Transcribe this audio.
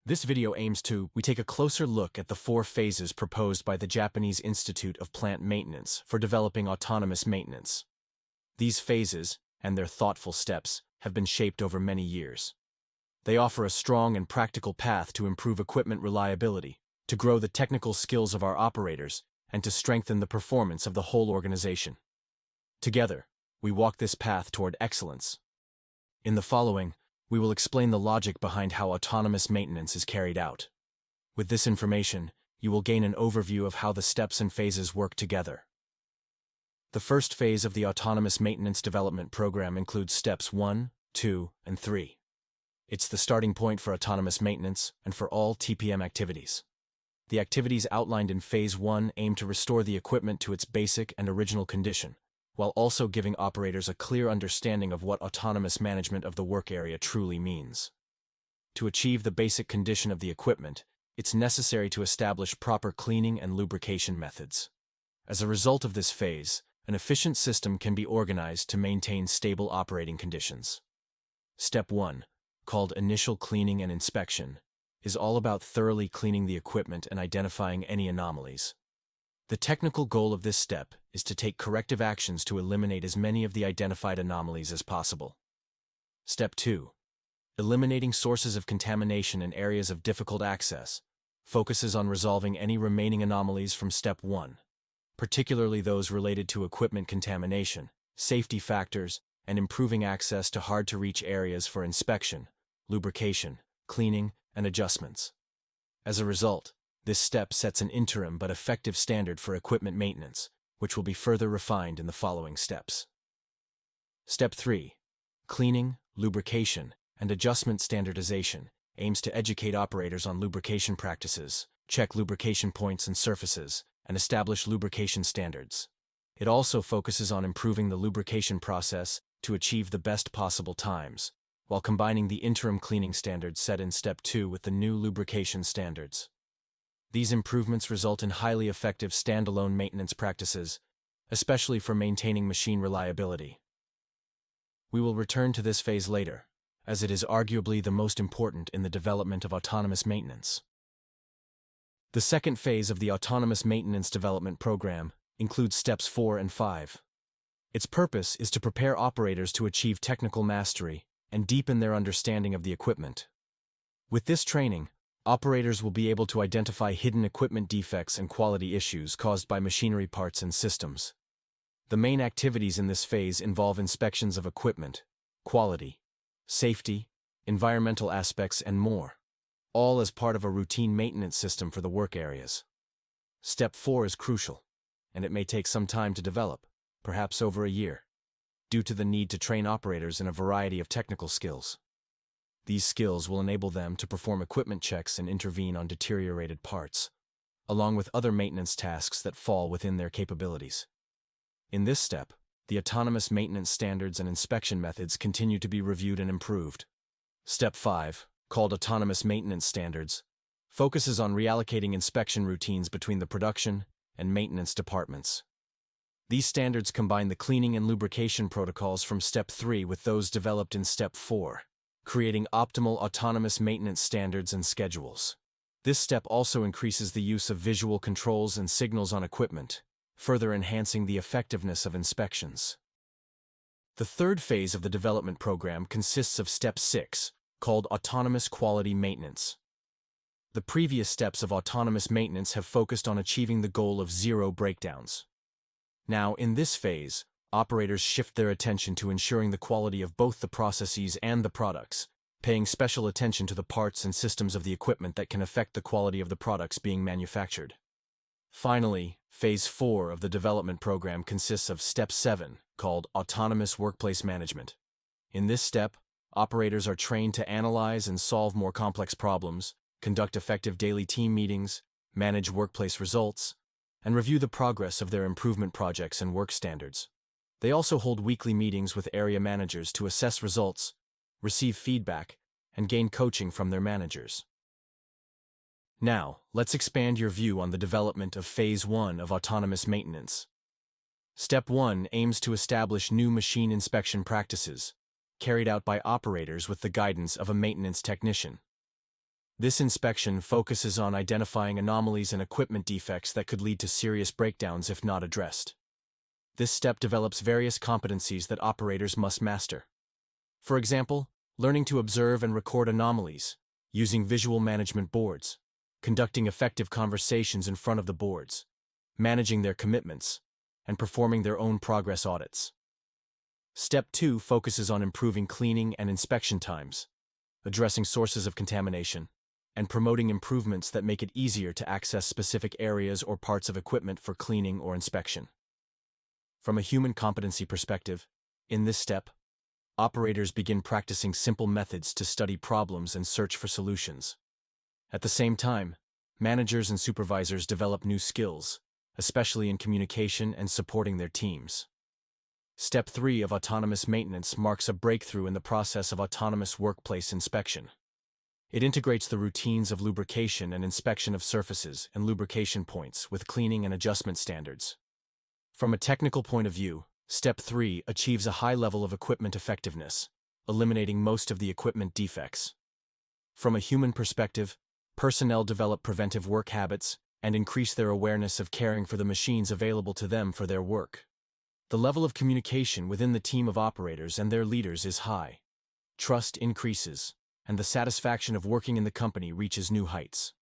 This video aims to take a closer look at the 4 phases proposed by the Japanese Institute of Plant Maintenance for developing autonomous maintenance. These phases, and their thoughtful steps, have been shaped over many years. They offer a strong and practical path to improve equipment reliability, to grow the technical skills of our operators, and to strengthen the performance of the whole organization. Together, we walk this path toward excellence. In the following, we will explain the logic behind how autonomous maintenance is carried out. With this information, you will gain an overview of how the steps and phases work together. The first phase of the Autonomous Maintenance Development Program includes steps 1, 2, and 3. It's the starting point for autonomous maintenance and for all TPM activities. The activities outlined in Phase 1 aim to restore the equipment to its basic and original condition, while also giving operators a clear understanding of what autonomous management of the work area truly means. To achieve the basic condition of the equipment, it's necessary to establish proper cleaning and lubrication methods. As a result of this phase, an efficient system can be organized to maintain stable operating conditions. Step 1, called Initial Cleaning and Inspection, is all about thoroughly cleaning the equipment and identifying any anomalies. The technical goal of this step is to take corrective actions to eliminate as many of the identified anomalies as possible. Step 2, eliminating sources of contamination and areas of difficult access, focuses on resolving any remaining anomalies from Step 1, particularly those related to equipment contamination, safety factors, and improving access to hard-to-reach areas for inspection, lubrication, cleaning, and adjustments. As a result, this step sets an interim but effective standard for equipment maintenance, which will be further refined in the following steps. Step 3, cleaning, lubrication, and adjustment standardization, aims to educate operators on lubrication practices, check lubrication points and surfaces, and establish lubrication standards. It also focuses on improving the lubrication process to achieve the best possible times, while combining the interim cleaning standards set in Step 2 with the new lubrication standards. These improvements result in highly effective standalone maintenance practices, especially for maintaining machine reliability. We will return to this phase later, as it is arguably the most important in the development of autonomous maintenance. The second phase of the Autonomous Maintenance Development Program includes steps 4 and 5. Its purpose is to prepare operators to achieve technical mastery and deepen their understanding of the equipment. With this training, operators will be able to identify hidden equipment defects and quality issues caused by machinery parts and systems. The main activities in this phase involve inspections of equipment, quality, safety, environmental aspects, and more, all as part of a routine maintenance system for the work areas. Step 4 is crucial, and it may take some time to develop, perhaps over a year, due to the need to train operators in a variety of technical skills. These skills will enable them to perform equipment checks and intervene on deteriorated parts, along with other maintenance tasks that fall within their capabilities. In this step, the autonomous maintenance standards and inspection methods continue to be reviewed and improved. Step 5, called Autonomous Maintenance Standards, focuses on reallocating inspection routines between the production and maintenance departments. These standards combine the cleaning and lubrication protocols from Step 3 with those developed in Step 4. Creating optimal autonomous maintenance standards and schedules. This step also increases the use of visual controls and signals on equipment, further enhancing the effectiveness of inspections. The third phase of the development program consists of Step 6, called Autonomous Quality Maintenance. The previous steps of autonomous maintenance have focused on achieving the goal of zero breakdowns. Now, in this phase, operators shift their attention to ensuring the quality of both the processes and the products, paying special attention to the parts and systems of the equipment that can affect the quality of the products being manufactured. Finally, Phase 4 of the development program consists of Step 7, called Autonomous Workplace Management. In this step, operators are trained to analyze and solve more complex problems, conduct effective daily team meetings, manage workplace results, and review the progress of their improvement projects and work standards. They also hold weekly meetings with area managers to assess results, receive feedback, and gain coaching from their managers. Now, let's expand your view on the development of Phase 1 of autonomous maintenance. Step 1 aims to establish new machine inspection practices, carried out by operators with the guidance of a maintenance technician. This inspection focuses on identifying anomalies and equipment defects that could lead to serious breakdowns if not addressed. This step develops various competencies that operators must master. For example, learning to observe and record anomalies, using visual management boards, conducting effective conversations in front of the boards, managing their commitments, and performing their own progress audits. Step 2 focuses on improving cleaning and inspection times, addressing sources of contamination, and promoting improvements that make it easier to access specific areas or parts of equipment for cleaning or inspection. From a human competency perspective, in this step, operators begin practicing simple methods to study problems and search for solutions. At the same time, managers and supervisors develop new skills, especially in communication and supporting their teams. Step 3 of autonomous maintenance marks a breakthrough in the process of autonomous workplace inspection. It integrates the routines of lubrication and inspection of surfaces and lubrication points with cleaning and adjustment standards. From a technical point of view, Step 3 achieves a high level of equipment effectiveness, eliminating most of the equipment defects. From a human perspective, personnel develop preventive work habits and increase their awareness of caring for the machines available to them for their work. The level of communication within the team of operators and their leaders is high. Trust increases, and the satisfaction of working in the company reaches new heights.